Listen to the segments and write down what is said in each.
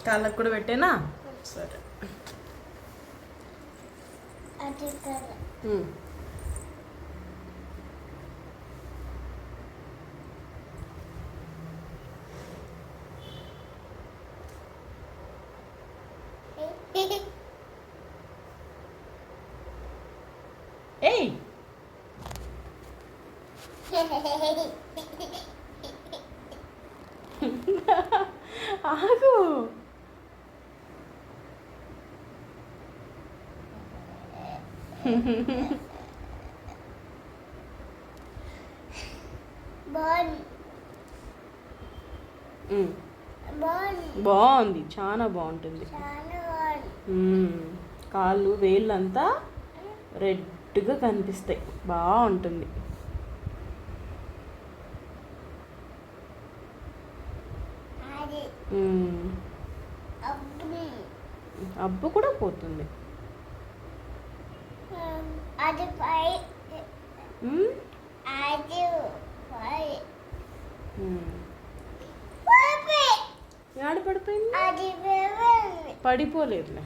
కాళ్ళకు కూడా పెట్టేనా? సరే. ఏయ్ ఆగు. బాగుంది, చాలా బాగుంటుంది. కాళ్ళు వేళ్ళంతా రెడ్గా కనిపిస్తాయి, బాగుంటుంది. అబ్బు కూడా పోతుంది. యాడ పడిపోయింది? పడిపోలేదులే,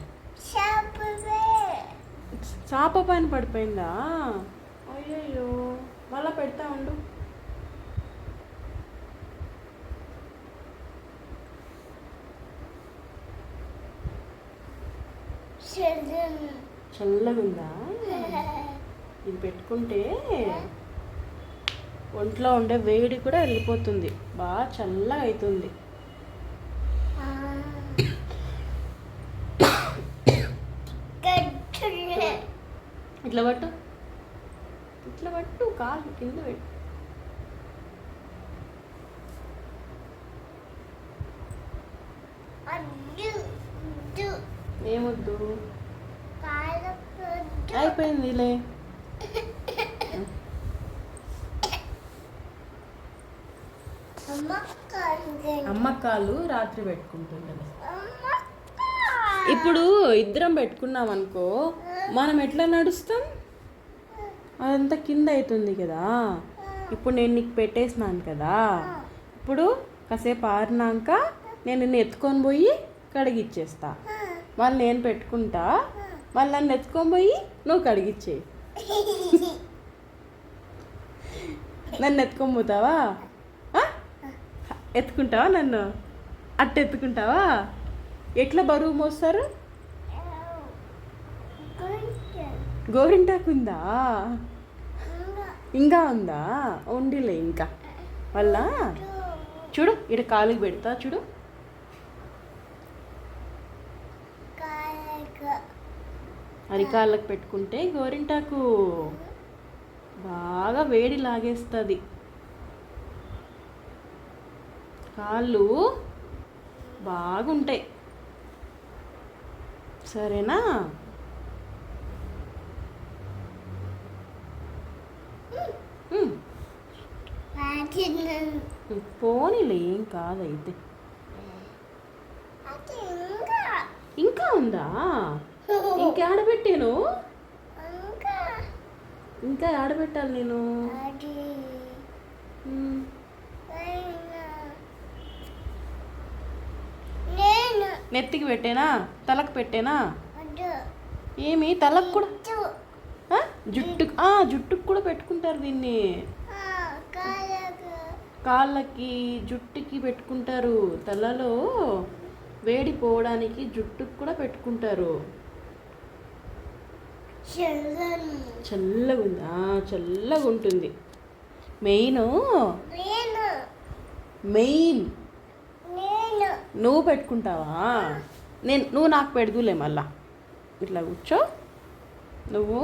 చాప పైన పడిపోయిందా? అయ్యయ్యో, మళ్ళా పెడతా ఉండు. చల్లగా ఉందా? ఇది పెట్టుకుంటే ఒంట్లో ఉండే వేడి కూడా వెళ్ళిపోతుంది, బాగా చల్లగా అవుతుంది. ఇట్లా పట్టు, ఇట్లా పట్టు, కాలు కింద పెట్టు. ఏమొద్దు, అయిపోయిందిలే. అమ్మ కాలు రాత్రి పెట్టుకుంటుండదు. ఇప్పుడు ఇద్దరం పెట్టుకున్నాం అనుకో, మనం ఎట్లా నడుస్తాం? అదంతా కింద అవుతుంది కదా. ఇప్పుడు నేను నీకు పెట్టేసినాను కదా, ఇప్పుడు కాసేపు ఆరినాక నేను నిన్ను ఎత్తుకొని పోయి కడిగిచ్చేస్తా. మళ్ళీ నేను పెట్టుకుంటా, మళ్ళీ నన్ను ఎత్తుకొని పోయి నువ్వు కడిగిచ్చేయి. నన్ను ఎత్తుకొని పోతావా? ఎత్తుకుంటావా నన్ను? అట్ట ఎత్తుకుంటావా? ఎట్లా బరువు మోస్తారు? గోరింటాకు ఉందా? ఇంకా ఉందా? ఉండిలే ఇంకా. వల్ల చూడు, ఇక్కడ కాలుకి పెడతా చూడు. అరికాళ్ళకు పెట్టుకుంటే గోరింటాకు బాగా వేడి లాగేస్తుంది. కాళ్ళు బాగుంటాయి, సరేనా? పోనీలే, ఏం కాదైతే. ఇంకా ఉందా? ఇంకా ఆడబెట్టాను, ఇంకా ఆడబెట్టాలి నేను. నెత్తికి పెట్టేనా? తలకు పెట్టేనా? ఏమి తలకు కూడా, జుట్టుకు కూడా పెట్టుకుంటారు దీన్ని. కాళ్ళకి జుట్టుకి పెట్టుకుంటారు, తలలో వేడి పోవడానికి జుట్టుకు కూడా పెట్టుకుంటారు. చల్లగా ఉందా? చల్లగా ఉంటుంది. మెయిన్ నువ్వు పెట్టుకుంటావా? నువ్వు నాకు పెడదులే. మళ్ళా ఇట్లా కూర్చో, నువ్వు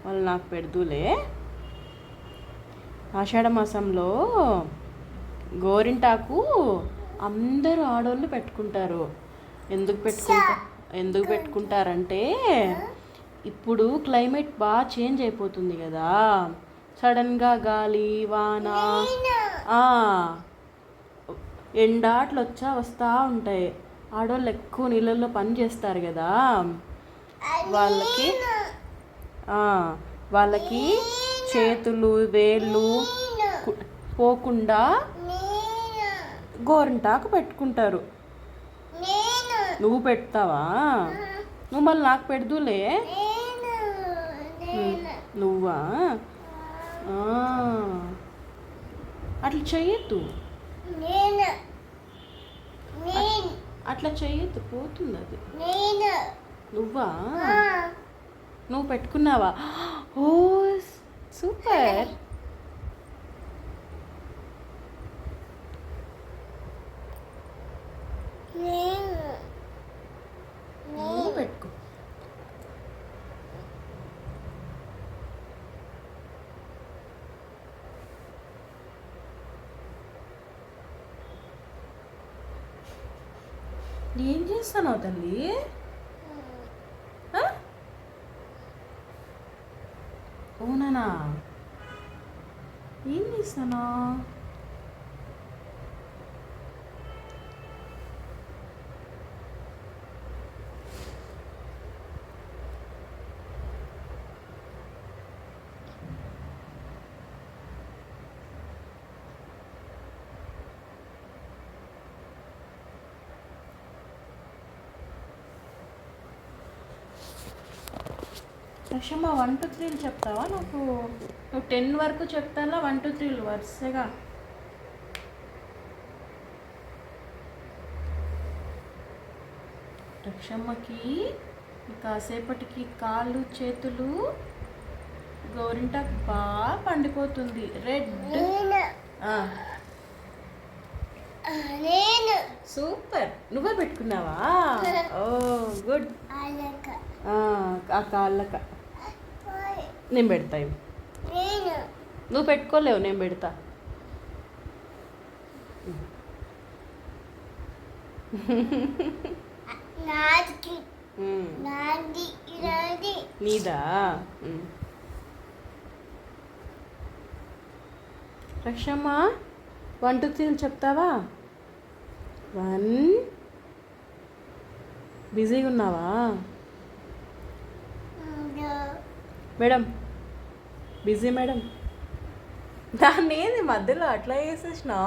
మళ్ళీ నాకు పెడదులే. ఆషాఢ మాసంలో గోరింటాకు అందరూ ఆడవాళ్ళు పెట్టుకుంటారు. ఎందుకు పెట్టుకుంటారంటే, ఇప్పుడు క్లైమేట్ బాగా చేంజ్ అయిపోతుంది కదా. సడన్గా గాలి వాన ఎండాట్లు వస్తూ ఉంటాయి. ఆడవాళ్ళు ఎక్కువ నీళ్ళల్లో పని చేస్తారు కదా, వాళ్ళకి చేతులు వేళ్ళు పోకుండా గోరింటాకు పెట్టుకుంటారు. నువ్వు పెడతావా? నువ్వు మళ్ళీ నాకు పెడదులే. నువ్వా? అట్లా చెయ్యొద్దు, అట్లా చెయ్యొద్దు, పోతుంది అది. నువ్వా? నువ్వు పెట్టుకున్నావా? ఓ సూపర్. నువ్వు పెట్టుకో. ఏం చేస్తున్నావు తల్లి? అవునా? ఏం చేస్తున్నావు? రక్షమ్మ 1 2 3 చెప్తావా? నాకు నువ్వు 10 వరకు చెప్తానా? 1 2 3 వరుసగా. రక్షమ్మకి కాసేపటికి కాళ్ళు చేతులు గోరింటాకు బాగా పండిపోతుంది. రెడ్. సూపర్. నువ్వే పెట్టుకున్నావా? ఓ గుడ్. ఆ కాళ్ళక నేను పెడతా. నువ్వు పెట్టుకోలేవు, నేను పెడతా. నీదా? రక్షమ్మ 1 2 3 చెప్తావా? 1. బిజీగా ఉన్నావా మేడం? Busy madam. దాన్ని ఏంది మధ్యలో అట్లా వేసేసినా?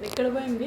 ఎక్కడ పోయింది?